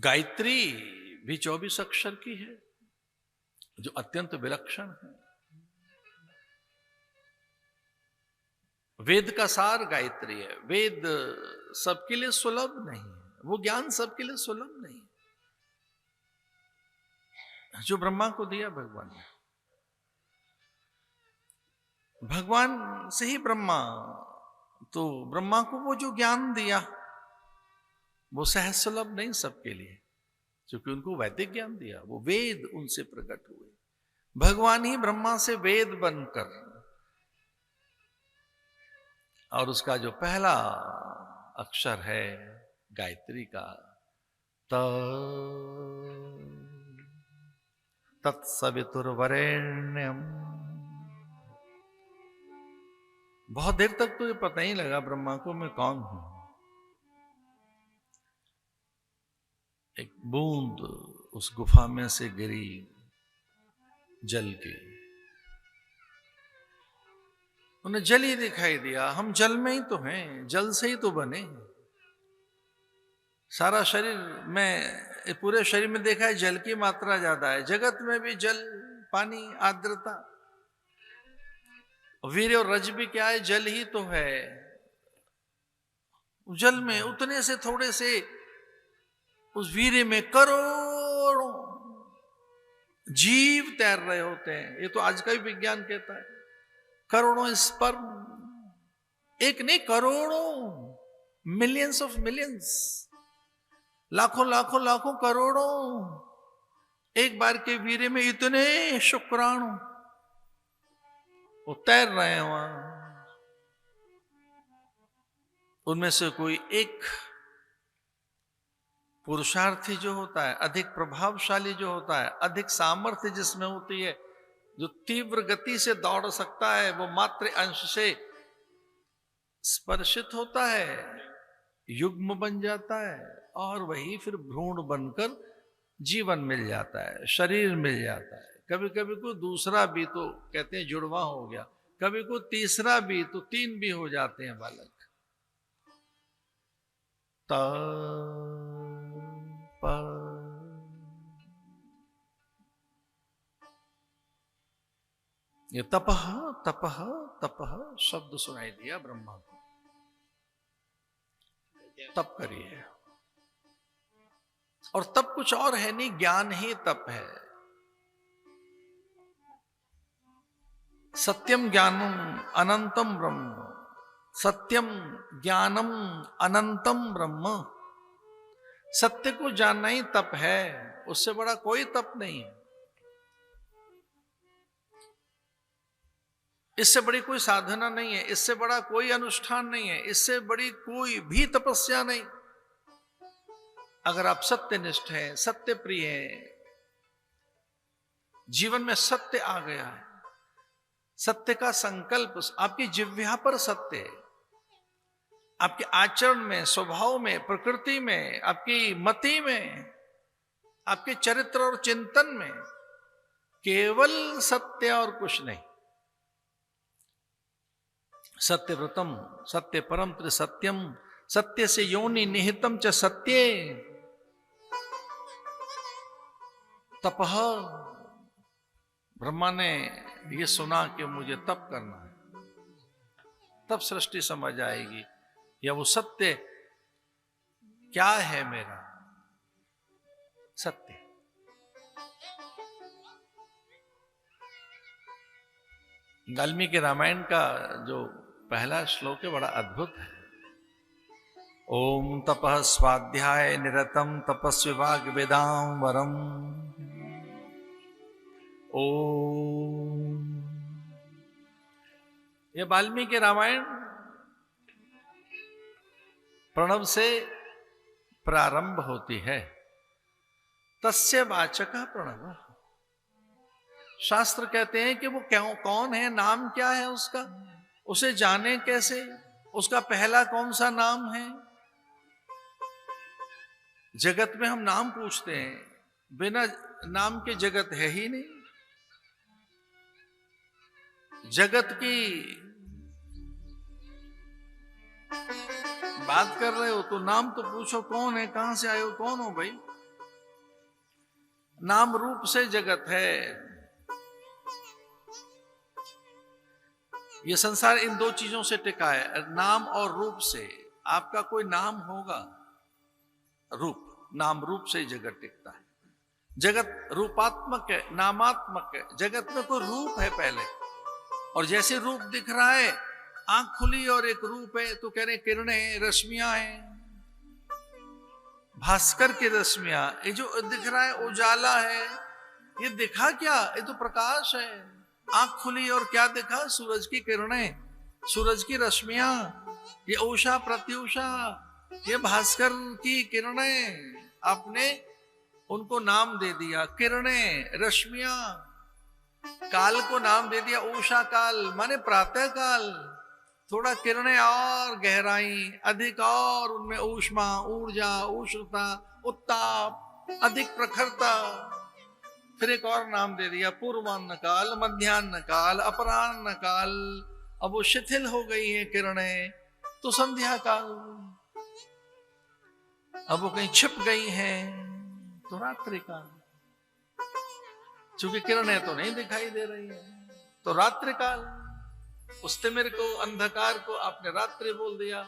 गायत्री भी 24 अक्षर की है, जो अत्यंत विलक्षण है। वेद का सार गायत्री है। वेद सबके लिए सुलभ नहीं है, वो ज्ञान सबके लिए सुलभ नहीं है जो ब्रह्मा को दिया भगवान ने। भगवान से ही ब्रह्मा, तो ब्रह्मा को वो जो ज्ञान दिया वो सहज सुलभ नहीं सबके लिए, क्योंकि उनको वैदिक ज्ञान दिया, वो वेद उनसे प्रकट हुए। भगवान ही ब्रह्मा से वेद बनकर, और उसका जो पहला अक्षर है गायत्री का, तत्सवितुर्वरेण्यम। बहुत देर तक तो ये पता ही लगा ब्रह्मा को मैं कौन हूं। एक बूंद उस गुफा में से गिरी जल की, उन्हें जल ही दिखाई दिया। हम जल में ही तो हैं, जल से ही तो बने। सारा शरीर में, पूरे शरीर में देखा है जल की मात्रा ज्यादा है। जगत में भी जल, पानी, आर्द्रता, वीर्य और रज भी क्या है? जल ही तो है। जल में उतने से थोड़े से उस वीर्य में करोड़ों जीव तैर रहे होते हैं। ये तो आज का ही विज्ञान कहता है। करोड़ों स्पर्म, एक नहीं करोड़ों, मिलियंस ऑफ मिलियंस, लाखों लाखों लाखों करोड़ों एक बार के वीर्य में इतने शुक्राणु वो तैर रहे हैं वहां। उनमें से कोई एक पुरुषार्थी जो होता है, अधिक प्रभावशाली जो होता है, अधिक सामर्थ्य जिसमें होती है, जो तीव्र गति से दौड़ सकता है, वो मात्र अंश से स्पर्शित होता है, युग्म बन जाता है, और वही फिर भ्रूण बनकर जीवन मिल जाता है, शरीर मिल जाता है। कभी कभी को दूसरा भी, तो कहते हैं जुड़वा हो गया, कभी को तीसरा भी, तो 3 भी हो जाते हैं बालक। ये तपह तपह तपह शब्द सुनाई दिया ब्रह्मा को। तप करिए, और तप कुछ और है नहीं, ज्ञान ही तप है। सत्यम ज्ञानम अनंतम ब्रह्म, सत्यम ज्ञानम अनंतम ब्रह्म। सत्य को जानना ही तप है, उससे बड़ा कोई तप नहीं है। इससे बड़ी कोई साधना नहीं है, इससे बड़ा कोई अनुष्ठान नहीं है, इससे बड़ी कोई भी तपस्या नहीं। अगर आप सत्यनिष्ठ हैं, सत्य प्रिय हैं, जीवन में सत्य आ गया है, सत्य का संकल्प आपकी जिह्वा पर सत्य है, आपके आचरण में, स्वभाव में, प्रकृति में, आपकी मति में, आपके चरित्र और चिंतन में केवल सत्य और कुछ नहीं। सत्यव्रतम सत्य परम त्रिसत्यम, सत्य से योनि निहितम च सत्ये। तपह, ब्रह्मा ने ये सुना कि मुझे तप करना है, तब सृष्टि समझ आएगी या वो सत्य क्या है। मेरा सत्य वाल्मीकि रामायण का जो पहला श्लोक है बड़ा अद्भुत है। ओम तपः स्वाध्याय निरतम तपस्विवाग वेदाम वरम। ओम, ये वाल्मीकि रामायण प्रणव से प्रारंभ होती है। तस्य वाचकः प्रणव। शास्त्र कहते हैं कि वो क्यों, कौन है, नाम क्या है उसका, उसे जाने कैसे, उसका पहला कौन सा नाम है। जगत में हम नाम पूछते हैं, बिना नाम के जगत है ही नहीं। जगत की बात कर रहे हो तो नाम तो पूछो, कौन है, कहां से आए हो, कौन हो भाई। नाम रूप से जगत है। ये संसार इन दो चीजों से टिका है, नाम और रूप से। आपका कोई नाम होगा, रूप, नाम रूप से ही जगत टिकता है। जगत रूपात्मक है, नामात्मक है। जगत में कोई रूप है पहले, और जैसे रूप दिख रहा है, आंख खुली और एक रूप है, तो कह रहे किरणें, रश्मियां हैं, भास्कर की रश्मियां। ये जो दिख रहा है उजाला है, ये दिखा क्या? ये तो प्रकाश है। आंख खुली और क्या दिखा? सूरज की किरणें, सूरज की रश्मियां, ये उषा प्रत्युषा, ये भास्कर की किरणें। आपने उनको नाम दे दिया, किरणें, रश्मियां। काल को नाम दे दिया उषा काल, माने प्रातः काल। थोड़ा किरणें और गहराई, अधिक और उनमें ऊष्मा, ऊर्जा, उष्णता, उत्ताप, अधिक प्रखरता। फिर एक और नाम दे दिया, पूर्वान्न काल, मध्याह्न काल, अपराह्न काल। अब वो शिथिल हो गई है किरणें, तो संध्या काल। अब वो कहीं छिप गई हैं, तो रात्रि काल। चूंकि किरणें तो नहीं दिखाई दे रही है, तो रात्रि काल। उस तिमिर को, अंधकार को आपने रात्रि बोल दिया।